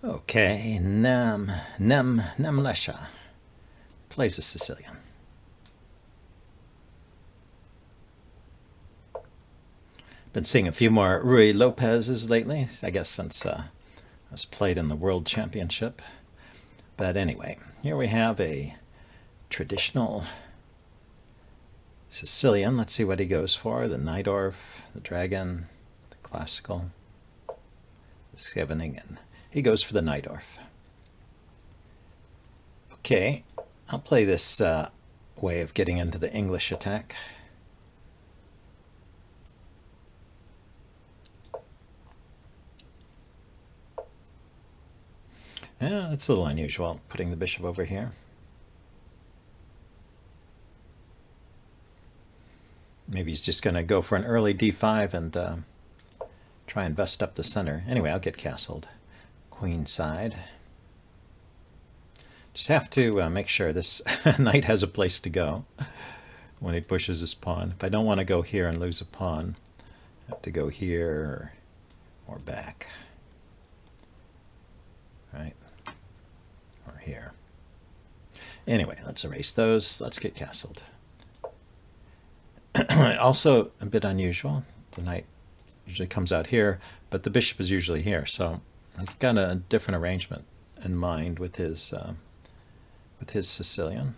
Okay, Nem Lesha plays a Sicilian. Been seeing a few more Rui Lopez's lately, I guess since I was played in the World Championship. But anyway, here we have a traditional Sicilian. Let's see what he goes for. The Najdorf, the Dragon, the Classical, the Scheveningen. He goes for the Najdorf. Okay, I'll play this way of getting into the English attack. Yeah, it's a little unusual, putting the bishop over here. Maybe he's just going to go for an early d5 and try and bust up the center. Anyway, I'll get castled. Queen side. Just have to make sure this knight has a place to go when he pushes his pawn. If I don't want to go here and lose a pawn, I have to go here or back. Right? Or here. Anyway, let's erase those. Let's get castled. Also a bit unusual. The knight usually comes out here, but the bishop is usually here. So he's got a different arrangement in mind with his Sicilian.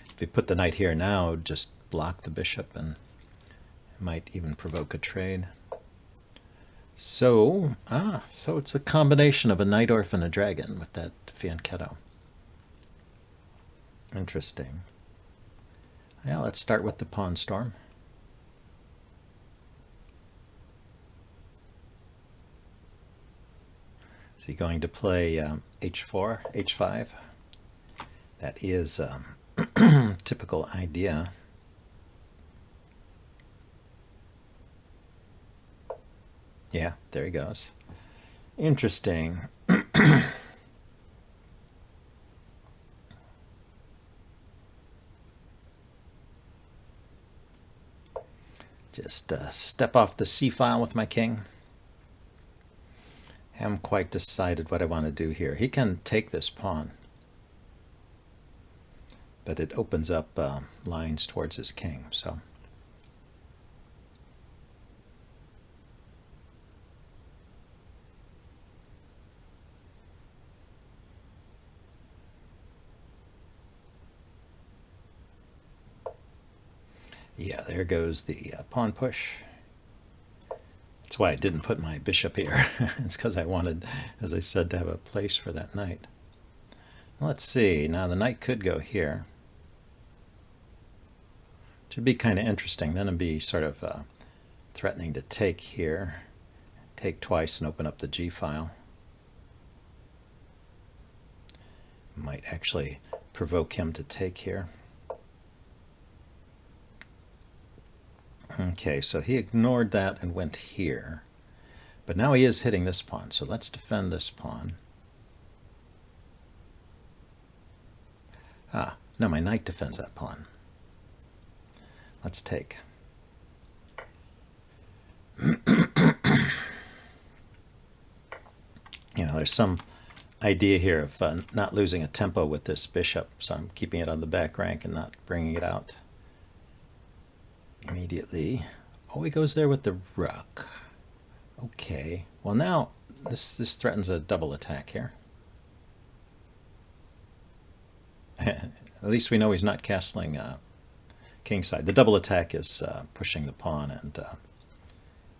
If he put the knight here now, just block the bishop and it might even provoke a trade. So it's a combination of a Najdorf and a dragon with that fianchetto. Interesting. Yeah, let's start with the pawn storm. Is he going to play h4, h5? That is a typical idea. Yeah, there he goes. Interesting. Just step off the c-file with my king. Haven't quite decided what I want to do here. He can take this pawn, but it opens up lines towards his king. So yeah, there goes the pawn push. That's why I didn't put my bishop here. It's because I wanted, as I said, to have a place for that knight. Let's see. Now the knight could go here. Which would be kind of interesting. Then it'd be sort of threatening to take here. Take twice and open up the g-file. Might actually provoke him to take here. Okay, so he ignored that and went here. But now he is hitting this pawn, so let's defend this pawn. Ah, no, my knight defends that pawn. Let's take. You know, there's some idea here of not losing a tempo with this bishop, so I'm keeping it on the back rank and not bringing it out immediately. Oh, he goes there with the rook. Okay. Well, now this threatens a double attack here. At least we know he's not castling kingside. The double attack is pushing the pawn and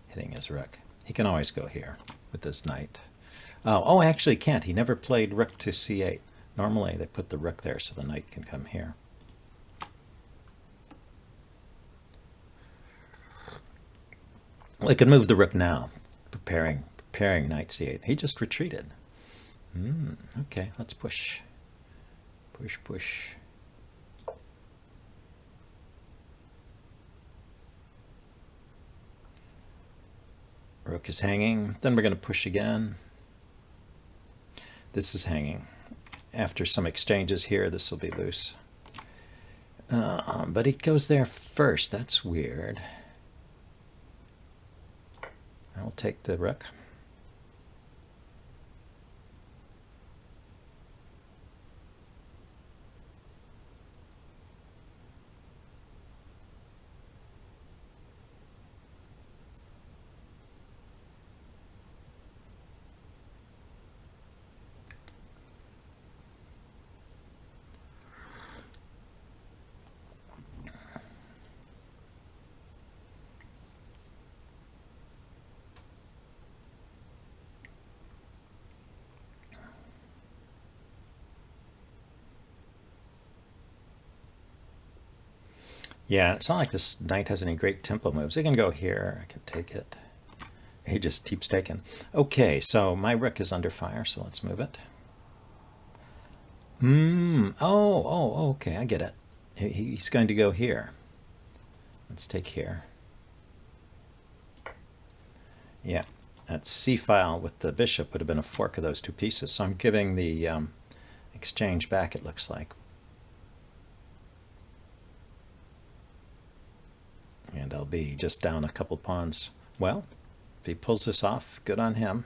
hitting his rook. He can always go here with this knight. Oh, actually can't. He never played rook to c8. Normally they put the rook there so the knight can come here. Well, he can move the rook now, preparing knight c8. He just retreated. Okay, let's push. Push, push. Rook is hanging. Then we're going to push again. This is hanging. After some exchanges here, this will be loose. But he goes there first. That's weird. I'll take the rook. Yeah, it's not like this knight has any great tempo moves. He can go here. I can take it. He just keeps taking. Okay, so my rook is under fire, so let's move it. Okay, I get it. He's going to go here. Let's take here. Yeah, that c-file with the bishop would have been a fork of those two pieces. So I'm giving the exchange back, it looks like. And I'll be just down a couple pawns. Well, if he pulls this off, good on him.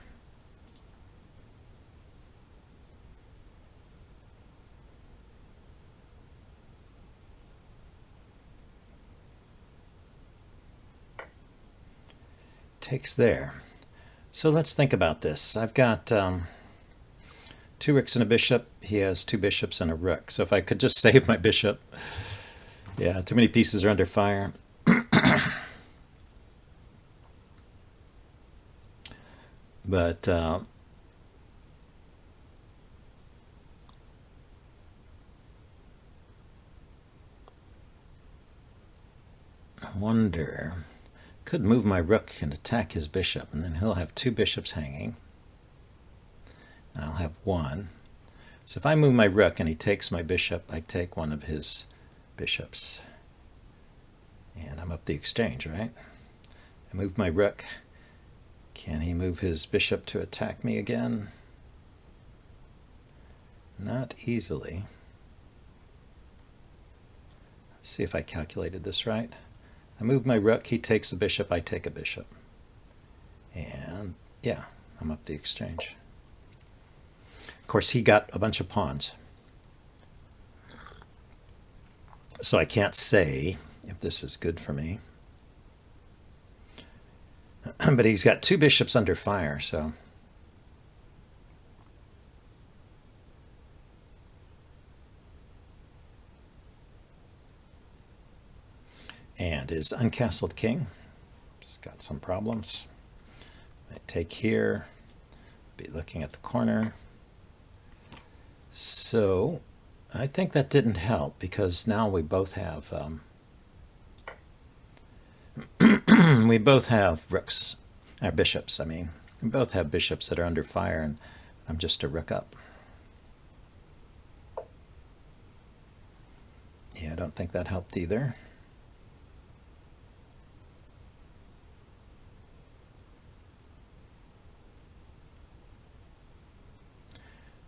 Takes there. So let's think about this. I've got 2 rooks and a bishop. He has 2 bishops and a rook. So if I could just save my bishop. Yeah, too many pieces are under fire. But I wonder, could move my rook and attack his bishop, and then he'll have 2 bishops hanging. I'll have 1. So if I move my rook and he takes my bishop, I take one of his bishops. And I'm up the exchange, right? I move my rook. Can he move his bishop to attack me again? Not easily. Let's see if I calculated this right. I move my rook, he takes the bishop, I take a bishop. And yeah, I'm up the exchange. Of course, he got a bunch of pawns. So I can't say if this is good for me. But he's got 2 bishops under fire, so. And his uncastled king has got some problems. I take here, be looking at the corner. So I think that didn't help, because now we both have we both have rooks, bishops, I mean. We both have bishops that are under fire, and I'm just a rook up. Yeah, I don't think that helped either.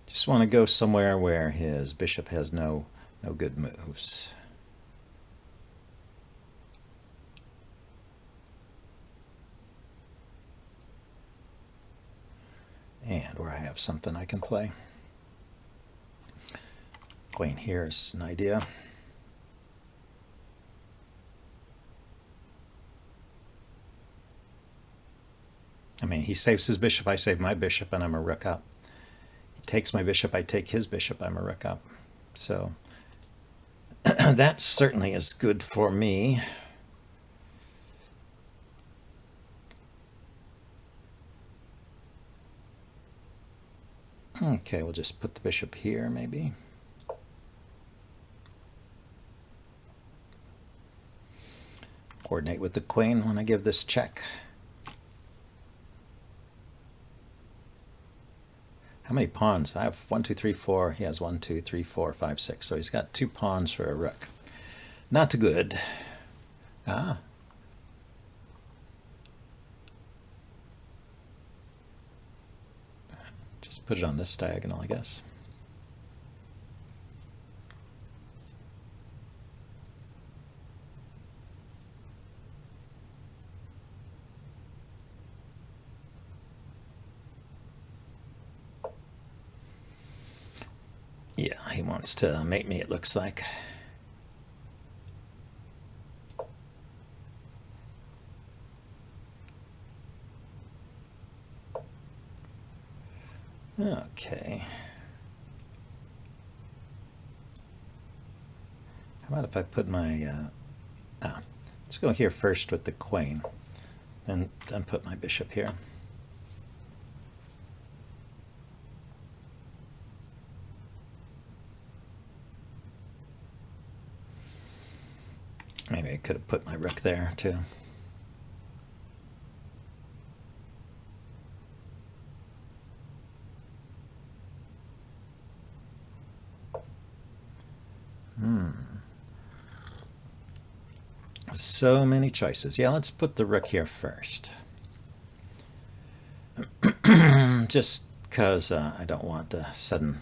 Just want to go somewhere where his bishop has no good moves. And where I have something I can play. Queen here is an idea. I mean, he saves his bishop, I save my bishop, and I'm a rook up. He takes my bishop, I take his bishop, I'm a rook up. So that certainly is good for me. Okay, we'll just put the bishop here, maybe. Coordinate with the queen when I give this check. How many pawns? I have 1, 2, 3, 4. He has 1, 2, 3, 4, 5, 6. So he's got 2 pawns for a rook. Not good. Ah. Just put it on this diagonal, I guess. Yeah, he wants to mate me, it looks like. Okay. How about if I put my... let's go here first with the queen, and then put my bishop here. Maybe I could have put my rook there too. So many choices. Yeah, let's put the rook here first. Just because I don't want a sudden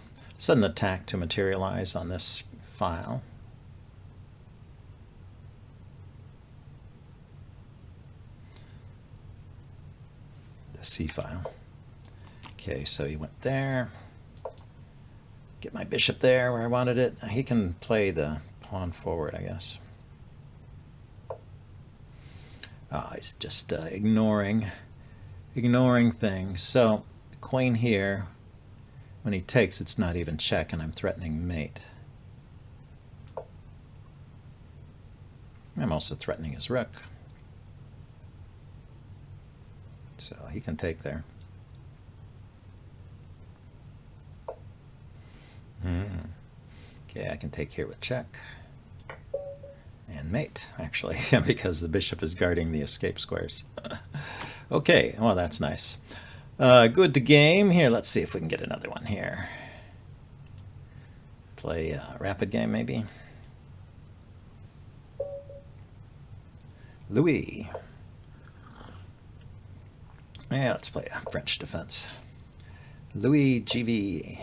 attack to materialize on this file. The C file. Okay, so he went there. Get my bishop there where I wanted it. He can play the pawn forward, I guess. He's just ignoring things. So queen here, when he takes, it's not even check, and I'm threatening mate. I'm also threatening his rook. So he can take there. Okay, I can take here with check. And mate, actually, because the bishop is guarding the escape squares. Okay, well, that's nice. Good to game. Here, let's see if we can get another one here. Play a rapid game, maybe. Louis. Yeah, let's play a French defense. Louis GV.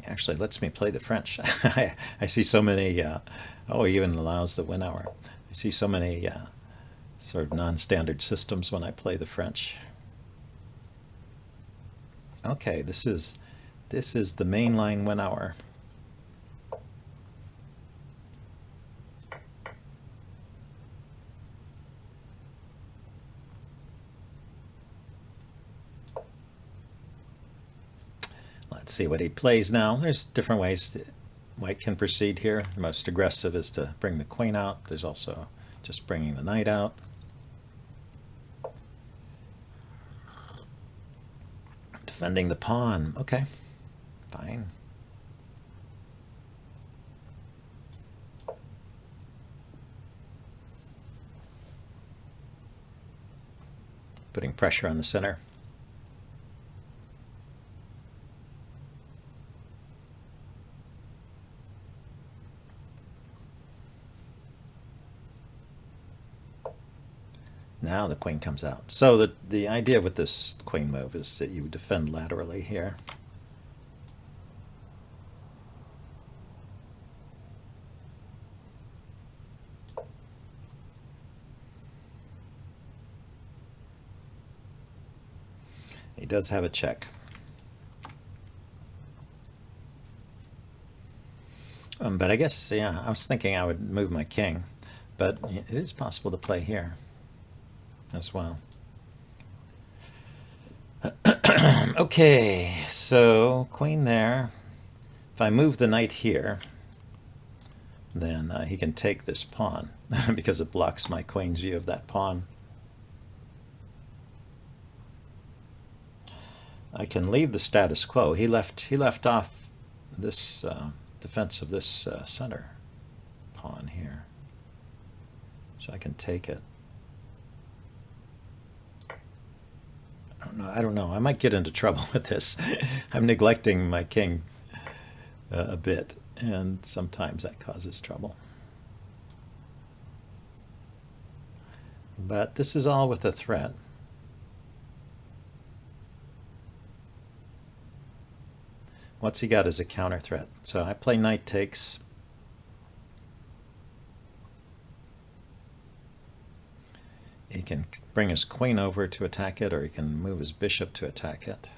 Actually lets me play the French. I see so many, oh, he even allows the win hour. I see so many sort of non-standard systems when I play the French. Okay, this is the mainline win hour. Let's see what he plays now. There's different ways that white can proceed here. The most aggressive is to bring the queen out. There's also just bringing the knight out. Defending the pawn. Okay, fine. Putting pressure on the center. Now the queen comes out. So the idea with this queen move is that you defend laterally here. He does have a check. But I guess, yeah, I was thinking I would move my king, but it is possible to play here as well. Okay, so queen there. If I move the knight here, then he can take this pawn because it blocks my queen's view of that pawn. I can leave the status quo. He left off this defense of this center pawn here, so I can take it. I don't know. I might get into trouble with this. I'm neglecting my king a bit, and sometimes that causes trouble. But this is all with a threat. What's he got as a counter threat? So I play knight takes. He can bring his queen over to attack it, or he can move his bishop to attack it.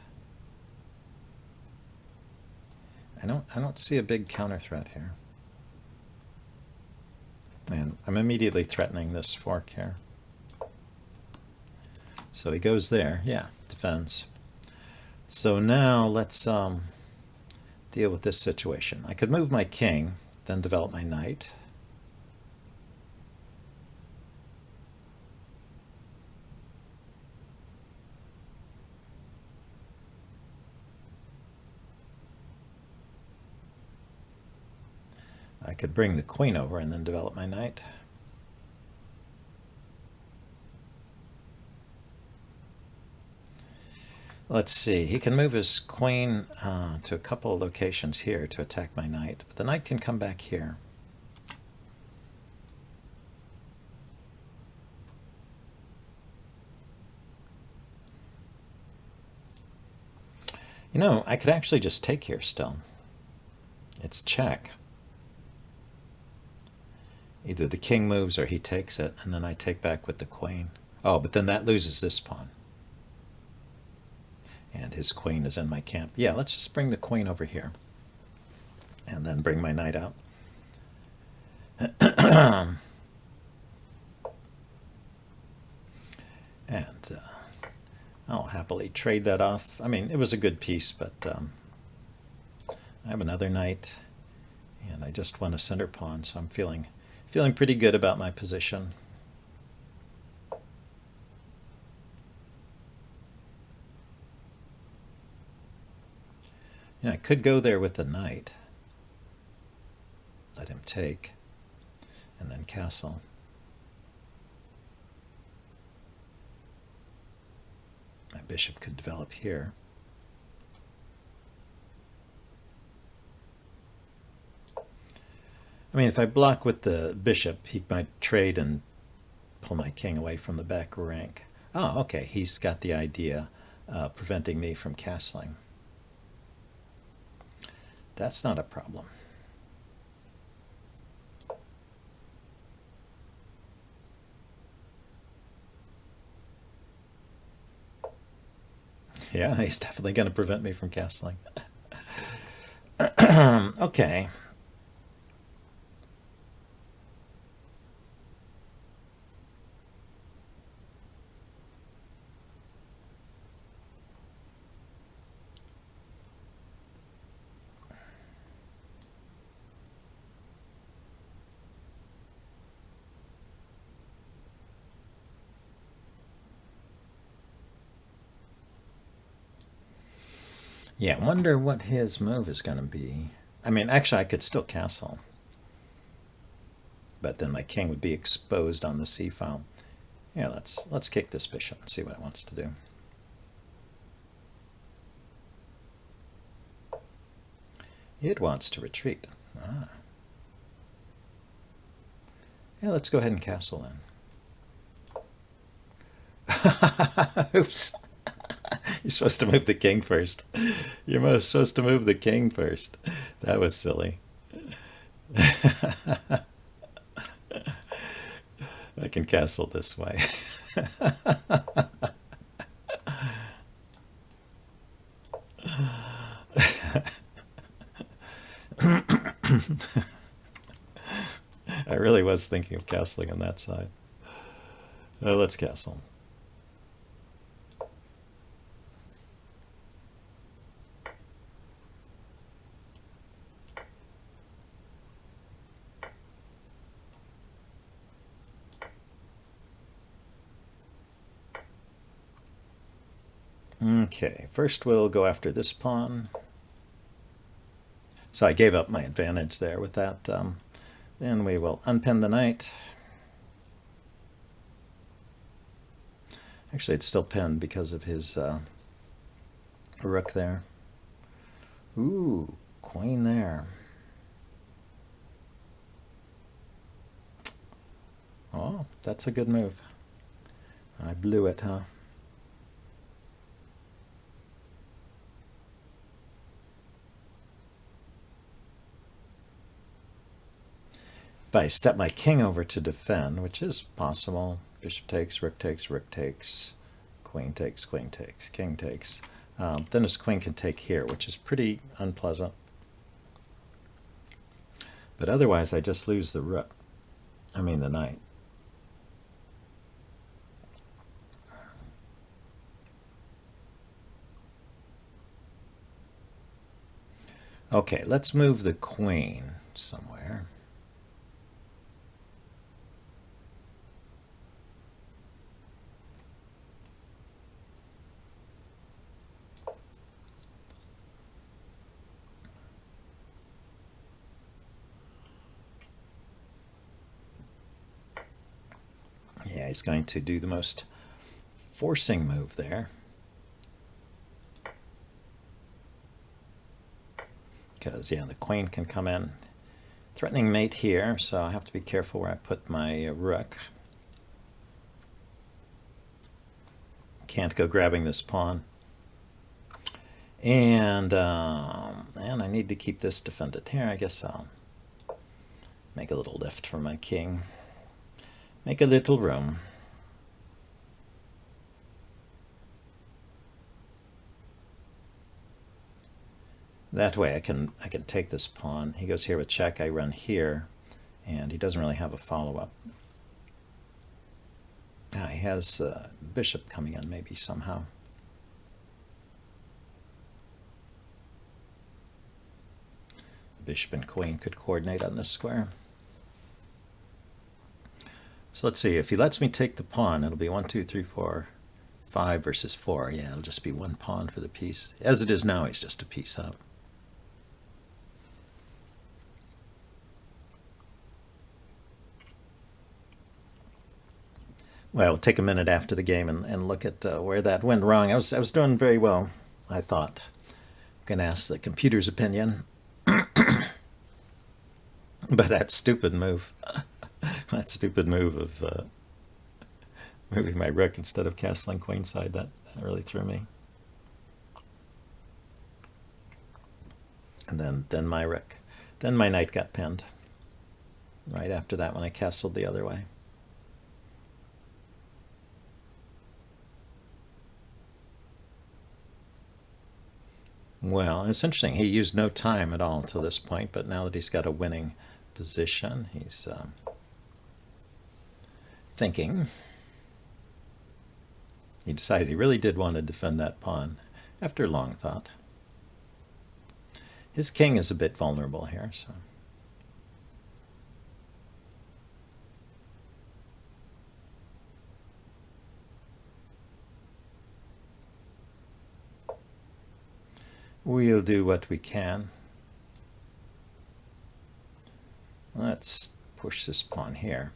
I don't see a big counter threat here. And I'm immediately threatening this fork here. So he goes there. Yeah, defends. So now let's deal with this situation. I could move my king, then develop my knight. I could bring the queen over and then develop my knight. Let's see, he can move his queen to a couple of locations here to attack my knight, but the knight can come back here. You know, I could actually just take here still. It's check. Either the king moves or he takes it, and then I take back with the queen. Oh, but then that loses this pawn. And his queen is in my camp. Yeah, let's just bring the queen over here. And then bring my knight out. And I'll happily trade that off. I mean, it was a good piece, but I have another knight. And I just won a center pawn, so I'm feeling pretty good about my position. You know, I could go there with the knight, let him take, and then castle. My bishop could develop here. I mean, if I block with the bishop, he might trade and pull my king away from the back rank. Oh, okay, he's got the idea preventing me from castling. That's not a problem. Yeah, he's definitely going to prevent me from castling. Okay. Yeah, I wonder what his move is going to be. I mean, actually, I could still castle. But then my king would be exposed on the c-file. Yeah, let's kick this bishop and see what it wants to do. It wants to retreat. Ah. Yeah, let's go ahead and castle then. Oops. You're supposed to move the king first. You're supposed to move the king first. That was silly. I can castle this way. I really was thinking of castling on that side. Let's castle. Okay, first we'll go after this pawn. So I gave up my advantage there with that. Then we will unpin the knight. Actually, it's still pinned because of his rook there. Ooh, queen there. Oh, that's a good move. I blew it, huh? If I step my king over to defend, which is possible, bishop takes, rook takes, queen takes, king takes, then his queen can take here, which is pretty unpleasant. But otherwise, I just lose the rook. I mean the knight. Okay, let's move the queen somewhere. Yeah, he's going to do the most forcing move there. Because, yeah, the queen can come in. Threatening mate here, so I have to be careful where I put my rook. Can't go grabbing this pawn. And I need to keep this defended here. I guess I'll make a little lift for my king. Make a little room. That way I can take this pawn. He goes here with check, I run here, and he doesn't really have a follow-up. He has bishop coming in maybe somehow. Bishop and queen could coordinate on this square. So let's see, if he lets me take the pawn, it'll be 1, 2, 3, 4, 5 versus 4. Yeah, it'll just be one pawn for the piece. As it is now, he's just a piece up. Well, we'll take a minute after the game and look at where that went wrong. I was doing very well, I thought. I'm going to ask the computer's opinion. But that stupid move, that stupid move of moving my rook instead of castling queenside, that really threw me. And then my rook. Then my knight got pinned. Right after that when I castled the other way. Well, it's interesting. He used no time at all until this point, but now that he's got a winning position, he's thinking. He decided he really did want to defend that pawn after long thought. His king is a bit vulnerable here, so. We'll do what we can. Let's push this pawn here.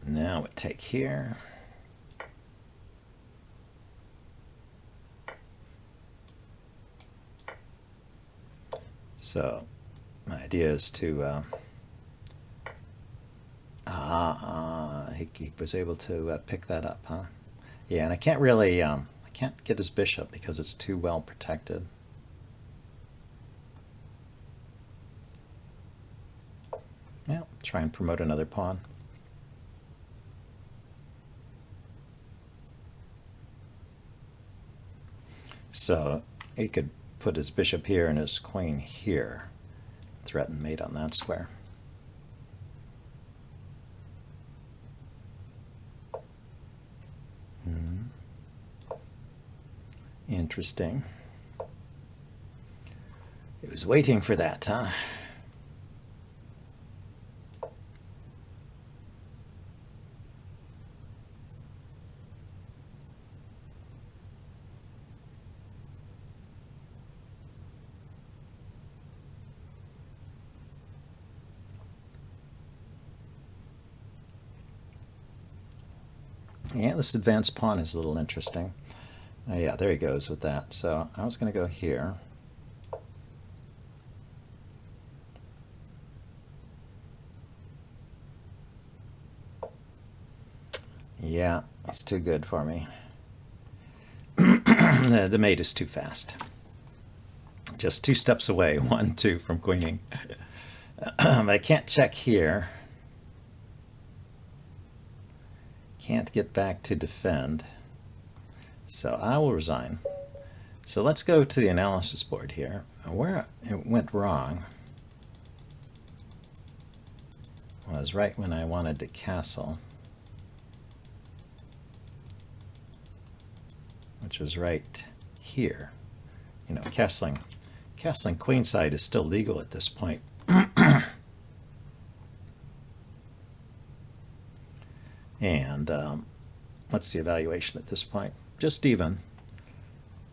Now we'll take here. So my idea is to he was able to pick that up, huh? Yeah, and I can't really I can't get his bishop because it's too well protected. Yeah, try and promote another pawn. So he could put his bishop here and his queen here. Threaten mate on that square. Interesting. He was waiting for that, huh? Yeah, this advanced pawn is a little interesting. Yeah, there he goes with that. So I was going to go here. Yeah, it's too good for me. The mate is too fast. Just 2 steps away, 1, 2 from queening. But I can't check here. Can't get back to defend. So I will resign. So let's go to the analysis board here. Where it went wrong was right when I wanted to castle, which was right here. You know, castling queenside is still legal at this point. And what's the evaluation at this point? Just even.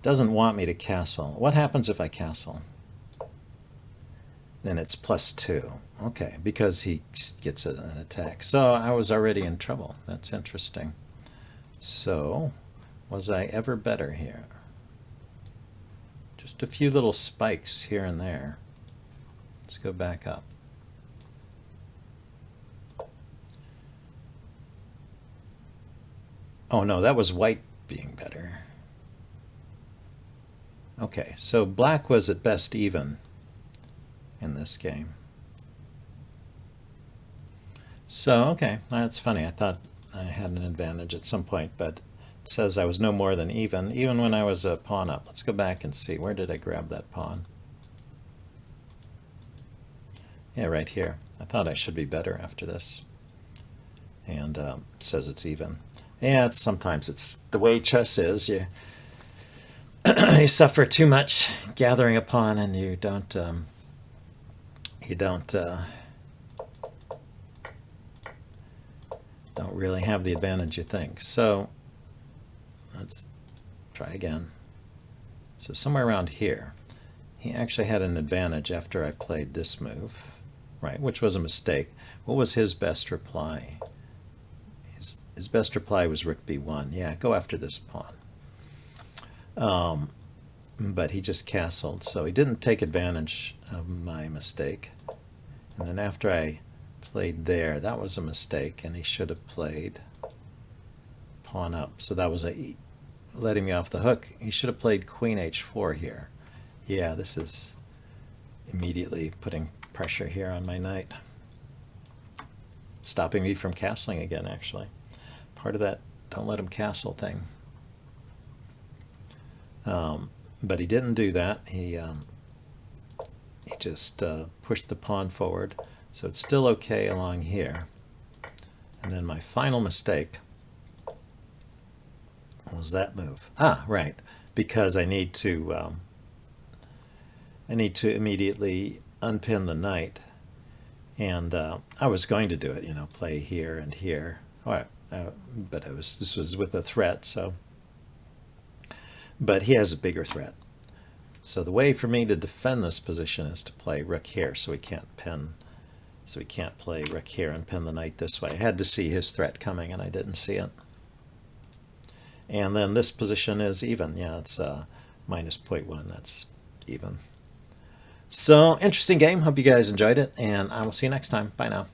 Doesn't want me to castle. What happens if I castle? then it's +2. Okay, because he gets an attack. So I was already in trouble. That's interesting. So, was I ever better here? Just a few little spikes here and there. Let's go back up. Oh no, that was white being better. Okay, so black was at best even in this game. So, okay, that's funny. I thought I had an advantage at some point, but it says I was no more than even when I was a pawn up. Let's go back and see. Where did I grab that pawn? Yeah, right here. I thought I should be better after this. And it says it's even. Yeah, sometimes it's the way chess is. You you suffer too much gathering a pawn, and you don't really have the advantage you think. So let's try again. So somewhere around here, he actually had an advantage after I played this move, right? Which was a mistake. What was his best reply? His best reply was Rook B1. Yeah, go after this pawn. But he just castled, so he didn't take advantage of my mistake. And then after I played there, that was a mistake, and he should have played pawn up. So that was letting me off the hook. He should have played Queen H4 here. Yeah, this is immediately putting pressure here on my knight. Stopping me from castling again, actually. Part of that don't let him castle thing. But he didn't do that. He just pushed the pawn forward. So it's still okay along here. And then my final mistake was that move. Ah, right. Because I need to immediately unpin the knight. And I was going to do it, you know, play here and here. All right. But this was with a threat, so. But he has a bigger threat. So the way for me to defend this position is to play rook here, so he can't pin. So he can't play rook here and pin the knight this way. I had to see his threat coming, and I didn't see it. And then this position is even. Yeah, it's minus 0.1. That's even. So interesting game. Hope you guys enjoyed it, and I will see you next time. Bye now.